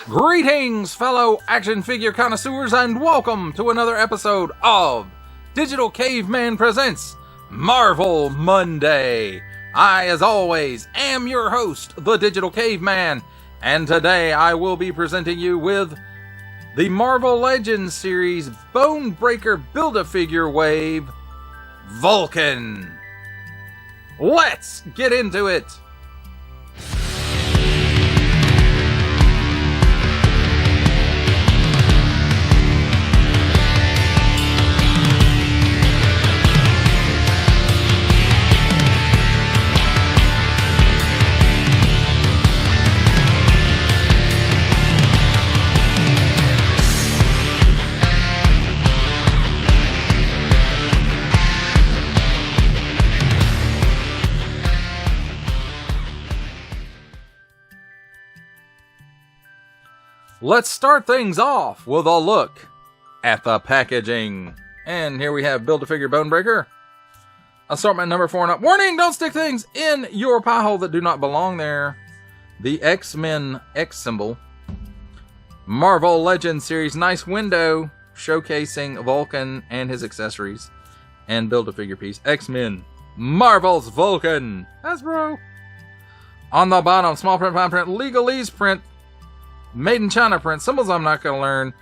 Greetings, fellow action figure connoisseurs, and welcome to another episode of Digital Caveman Presents Marvel Monday. I, as always, am your host, the Digital Caveman, and today I will be presenting you with the Marvel Legends Series Bonebreaker Build-A-Figure Wave Vulcan. Let's get into it! Let's start things off with a look at the packaging. And here we have Build-A-Figure Bonebreaker. Assortment number 4 and up. Warning, don't stick things in your pie hole that do not belong there. The X-Men X symbol. Marvel Legends Series nice window showcasing Vulcan and his accessories. And Build-A-Figure piece. X-Men Marvel's Vulcan. Hasbro. On the bottom, small print, fine print, legalese print. Made in China print, symbols I'm not going to learn,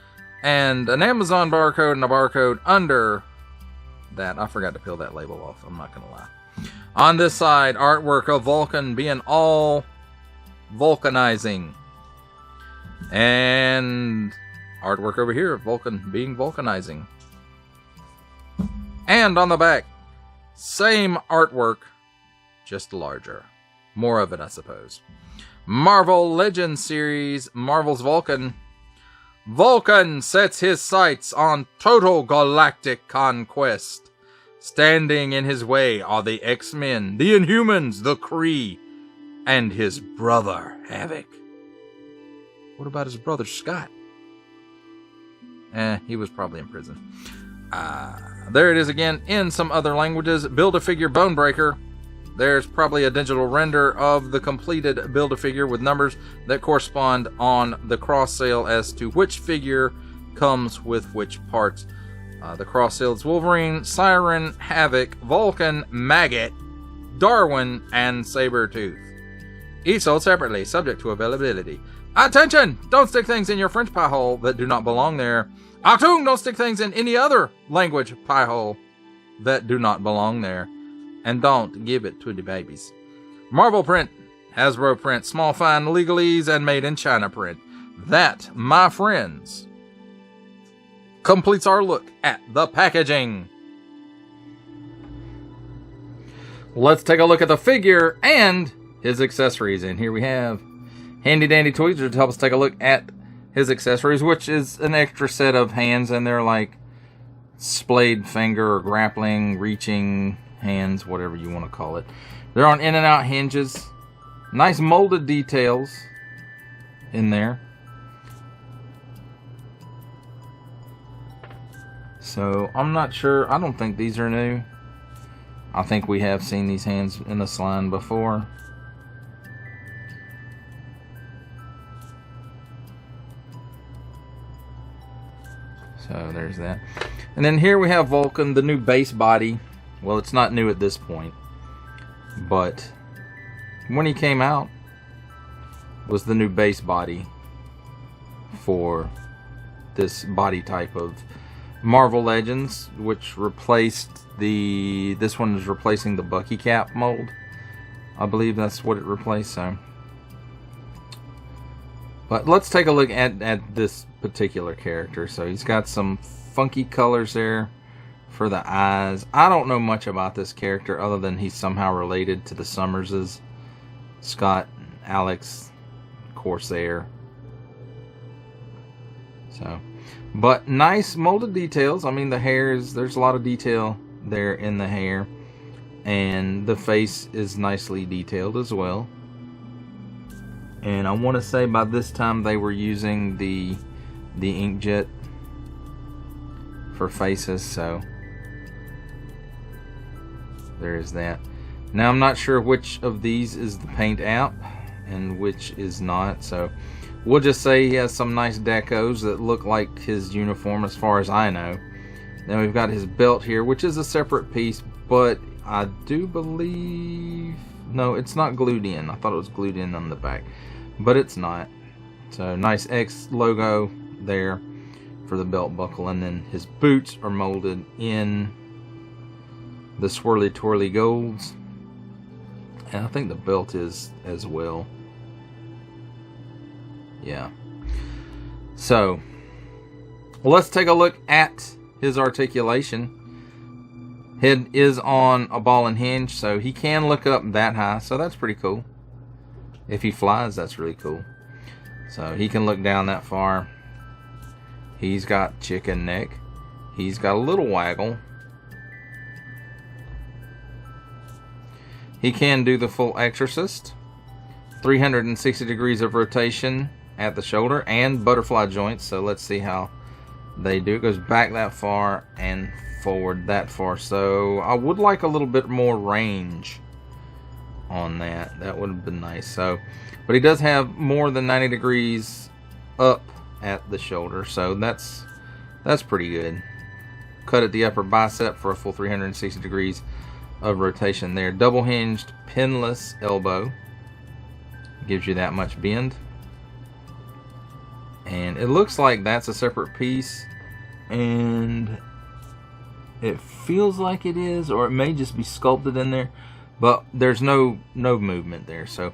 and an Amazon barcode and a barcode under that. I forgot to peel that label off, I'm not going to lie. On this side, artwork of Vulcan being all vulcanizing. And artwork over here of Vulcan being vulcanizing. And on the back, same artwork, just larger. More of it, I suppose. Marvel Legends Series, Marvel's Vulcan. Vulcan sets his sights on total galactic conquest. Standing in his way are the X-Men, the Inhumans, the Kree, and his brother, Havoc. What about his brother, Scott? He was probably in prison. There it is again, in some other languages. Build-A-Figure Bonebreaker. There's probably a digital render of the completed Build-A-Figure with numbers that correspond on the cross sale as to which figure comes with which parts. The cross sale is Wolverine, Siren, Havoc, Vulcan, Maggot, Darwin, and Sabretooth. Each sold separately, subject to availability. Attention! Don't stick things in your French pie hole that do not belong there. Achtung! Don't stick things in any other language pie hole that do not belong there. And don't give it to the babies. Marvel print, Hasbro print, small fine legalese, and made in China print. That, my friends, completes our look at the packaging. Let's take a look at the figure and his accessories. And here we have handy dandy toys to help us take a look at his accessories, which is an extra set of hands, and they're like splayed finger or grappling, reaching hands, whatever you want to call it. They're on in and out hinges. Nice molded details in there. So I'm not sure. I don't think these are new. I think we have seen these hands in this line before. So there's that. And then here we have Vulcan, the new base body. Well, it's not new at this point, but when he came out, was the new base body for this body type of Marvel Legends, which replaced this one is replacing the Bucky cap mold. I believe that's what it replaced, so. But let's take a look at this particular character. So he's got some funky colors there for the eyes. I don't know much about this character other than he's somehow related to the Summerses. Scott, Alex, Corsair. So, but nice molded details. I mean, the hair is, there's a lot of detail there in the hair. And the face is nicely detailed as well. And I want to say by this time they were using the inkjet for faces, so there is that. Now I'm not sure which of these is the paint app and which is not, so we'll just say he has some nice decos that look like his uniform as far as I know. Then we've got his belt here, which is a separate piece, but I do believe... no, it's not glued in. I thought it was glued in on the back, but it's not. So nice X logo there for the belt buckle, and then his boots are molded in the swirly twirly golds, and I think the belt is as well. Yeah. So let's take a look at his articulation. Head is on a ball and hinge, so he can look up that high, so that's pretty cool. If he flies, that's really cool. So he can look down that far. He's got chicken neck. He's got a little waggle. He can do the full exorcist. 360 degrees of rotation at the shoulder and butterfly joints, so let's see how they do. It goes back that far and forward that far, so I would like a little bit more range on that. That would have been nice. So, but he does have more than 90 degrees up at the shoulder, so that's pretty good. Cut at the upper bicep for a full 360 degrees of rotation there. Double hinged pinless elbow gives you that much bend, and it looks like that's a separate piece, and it feels like it is, or it may just be sculpted in there, but there's no movement there. So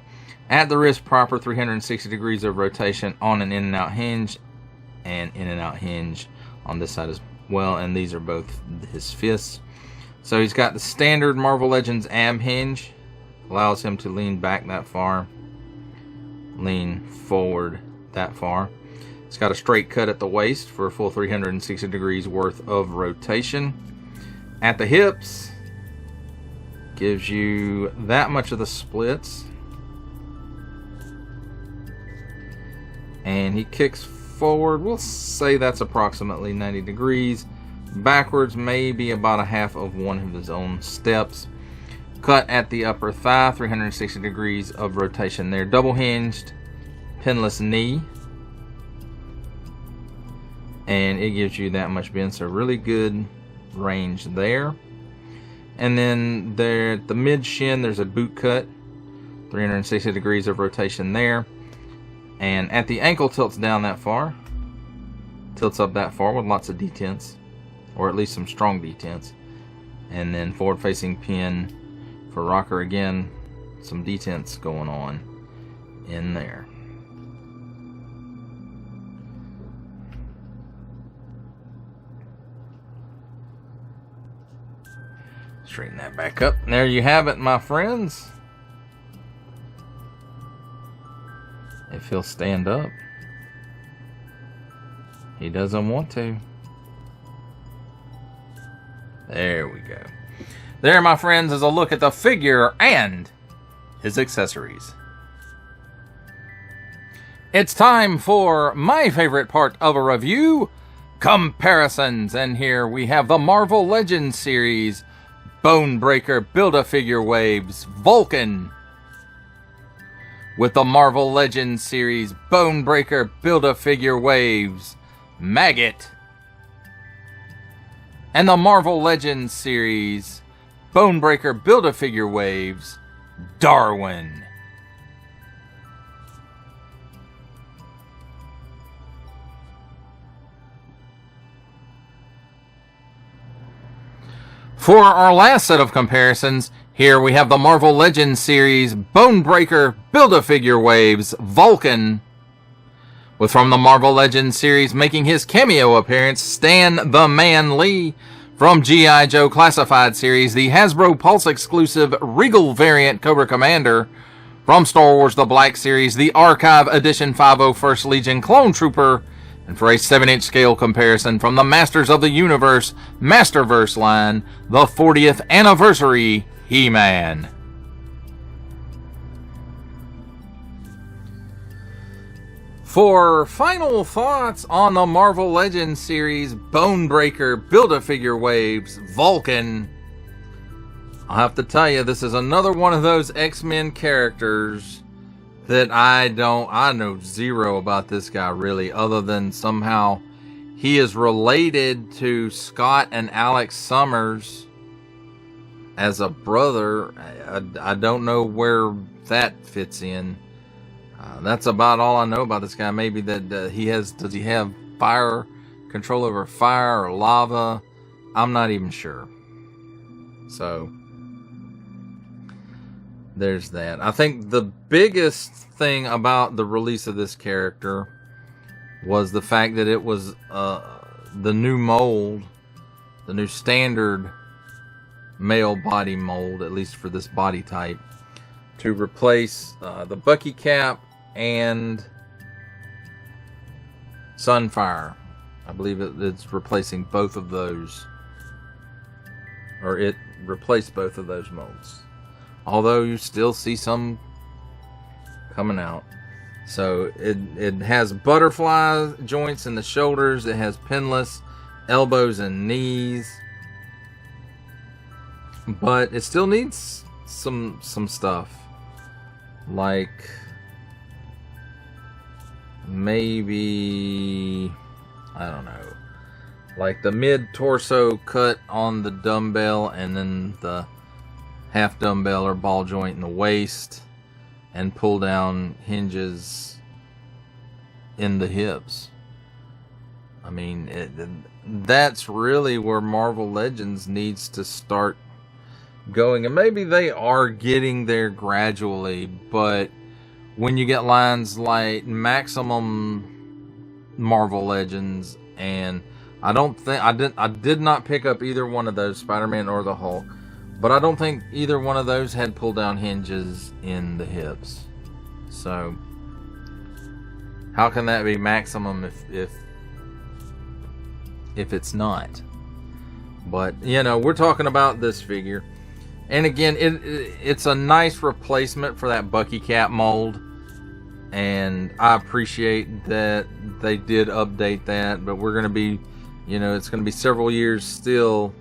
at the wrist proper, 360 degrees of rotation on an in and out hinge, and in and out hinge on this side as well, and these are both his fists. So he's got the standard Marvel Legends ab hinge, allows him to lean back that far, lean forward that far. It's got a straight cut at the waist for a full 360 degrees worth of rotation. At the hips, gives you that much of the splits. And he kicks forward, we'll say that's approximately 90 degrees. Backwards, maybe about a half of one of his own steps. Cut at the upper thigh, 360 degrees of rotation there. Double hinged, pinless knee. And it gives you that much bend, so really good range there. And then there at the mid shin, there's a boot cut, 360 degrees of rotation there. And at the ankle, tilts down that far, tilts up that far with lots of detents, or at least some strong detents. And then forward facing pin for rocker, again, some detents going on in there. Straighten that back up. And there you have it, my friends. If he'll stand up. He doesn't want to. There we go. There, my friends, is a look at the figure and his accessories. It's time for my favorite part of a review, comparisons. And here we have the Marvel Legends Series Bonebreaker Build-A-Figure Waves Vulcan with the Marvel Legends Series Bonebreaker Build-A-Figure Waves Maggot and the Marvel Legends Series Bonebreaker Build-A-Figure Waves Darwin. For our last set of comparisons, here we have the Marvel Legends Series Bonebreaker Build-A-Figure Waves Vulcan, with from the Marvel Legends series making his cameo appearance, Stan the Man Lee. From G.I. Joe Classified series, the Hasbro Pulse exclusive Regal variant Cobra Commander. From Star Wars The Black Series, the Archive Edition 501st Legion Clone Trooper. And for a 7-inch scale comparison from the Masters of the Universe Masterverse line, the 40th Anniversary He-Man. For final thoughts on the Marvel Legends Series Bonebreaker Build-A-Figure Waves Vulcan, I'll have to tell you, this is another one of those X-Men characters that I know zero about this guy really, other than somehow he is related to Scott and Alex Summers as a brother. I don't know where that fits in. That's about all I know about this guy. Maybe that does he have fire control over fire or lava? I'm not even sure. So there's that. I think the biggest thing about the release of this character was the fact that it was the new mold, the new standard male body mold, at least for this body type, to replace the Bucky cap and Sunfire. I believe it's replacing both of those, or it replaced both of those molds. Although you still see some coming out. So it has butterfly joints in the shoulders. It has pinless elbows and knees. But it still needs some stuff. Like maybe, I don't know, like the mid-torso cut on the dumbbell, and then the half dumbbell or ball joint in the waist, and pull down hinges in the hips. I mean, that's really where Marvel Legends needs to start going, and maybe they are getting there gradually, but when you get lines like Maximum Marvel Legends, and I did not pick up either one of those, Spider-Man or the Hulk, but I don't think either one of those had pull down hinges in the hips. So how can that be Maximum if it's not? But you know, we're talking about this figure. And again, it's a nice replacement for that Bucky cap mold. And I appreciate that they did update that. But we're going to be, you know, it's going to be several years still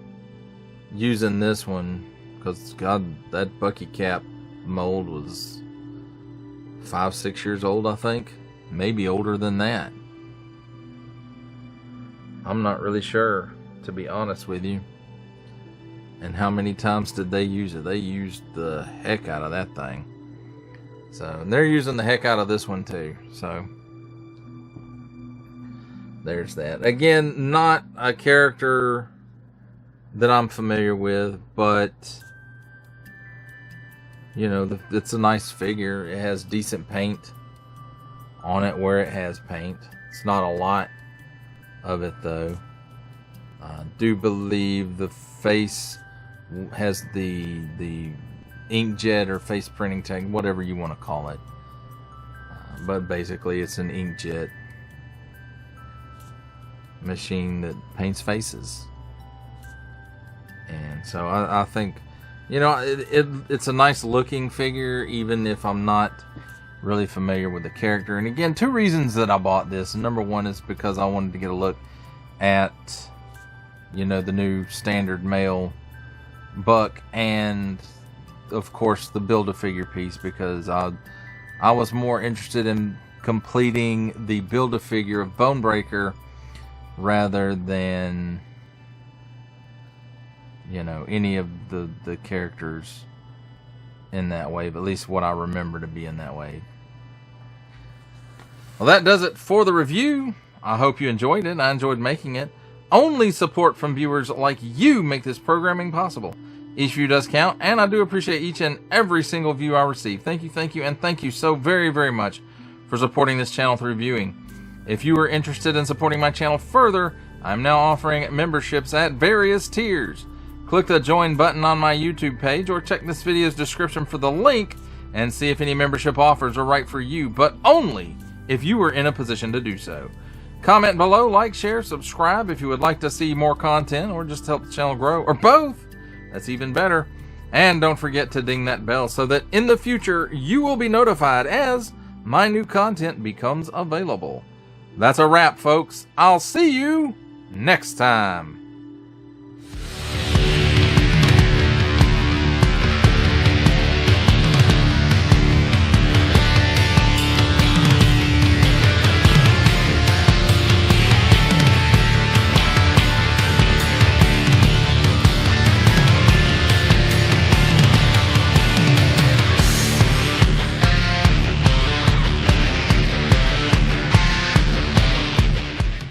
using this one. Because, God, that Bucky cap mold was 5-6 years old, I think. Maybe older than that. I'm not really sure, to be honest with you. And how many times did they use it? They used the heck out of that thing. So, and they're using the heck out of this one too. So, there's that. Again, not a character that I'm familiar with, but, you know, it's a nice figure. It has decent paint on it where it has paint. It's not a lot of it though. I do believe the face has the inkjet or face printing tech, whatever you want to call it, but basically it's an inkjet machine that paints faces. And so I think, you know, it's a nice looking figure, even if I'm not really familiar with the character. And again, two reasons that I bought this. Number one is because I wanted to get a look at, you know, the new standard male Buck, and of course the Build-A-Figure piece, because I was more interested in completing the Build-A-Figure of Bonebreaker rather than, you know, any of the characters in that wave, at least what I remember to be in that wave. Well, that does it for the review. I hope you enjoyed it. I enjoyed making it. Only support from viewers like you make this programming possible. Each view does count, and I do appreciate each and every single view I receive. Thank you, and thank you so very, very much for supporting this channel through viewing. If you are interested in supporting my channel further, I'm now offering memberships at various tiers. Click the join button on my YouTube page, or check this video's description for the link and see if any membership offers are right for you, but only if you are in a position to do so. Comment below, like, share, subscribe if you would like to see more content or just help the channel grow, or both. That's even better. And don't forget to ding that bell so that in the future you will be notified as my new content becomes available. That's a wrap, folks. I'll see you next time.